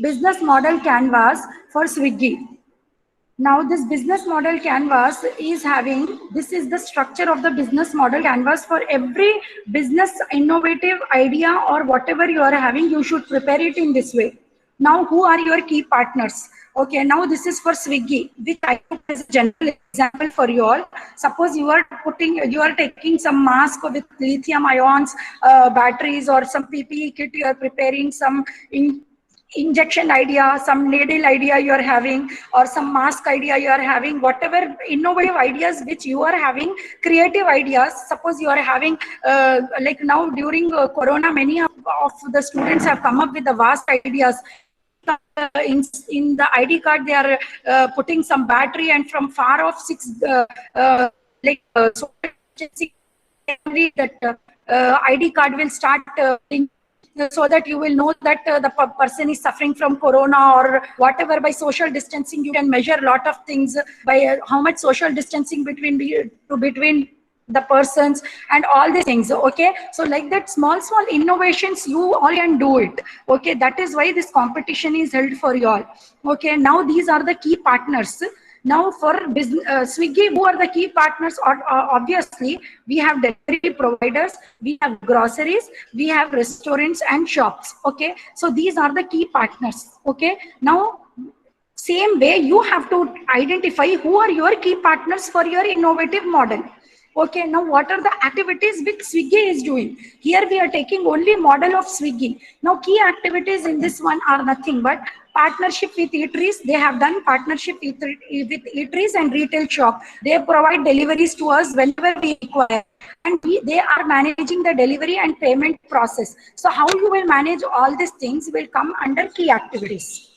business model canvas for Swiggy. Now this business model canvas is having, this is the structure of the business model canvas. For every business innovative idea or whatever you are having, you should prepare it in this way. Now who are your key partners? Okay, now this is for Swiggy, which I took as a general example for you all. Suppose you are taking some mask with lithium ions batteries, or some PPE kit, you are preparing some injection idea, some needle idea you are having, or some mask idea you are having, whatever innovative ideas which you are having, creative ideas. Suppose you are having like now during corona, many of the students have come up with the vast ideas. In the ID card they are putting some battery, and from far off that ID card will start so that you will know that the person is suffering from corona or whatever. By social distancing you can measure a lot of things, by how much social distancing between the persons and all these things. Okay, so like that, small innovations, you all can do it. Okay, that is why this competition is held for you all. Okay, now these are the key partners. Now for business, Swiggy, who are the key partners? Obviously, we have delivery providers, we have groceries, we have restaurants and shops. Okay, so these are the key partners. Okay, now same way you have to identify who are your key partners for your innovative model. Okay, now what are the activities which Swiggy is doing? Here we are taking only model of Swiggy. Now key activities in this one are nothing but partnership with eateries. They have done partnership with eateries and retail shop. They provide deliveries to us whenever we require, and they are managing the delivery and payment process. So how you will manage all these things will come under key activities.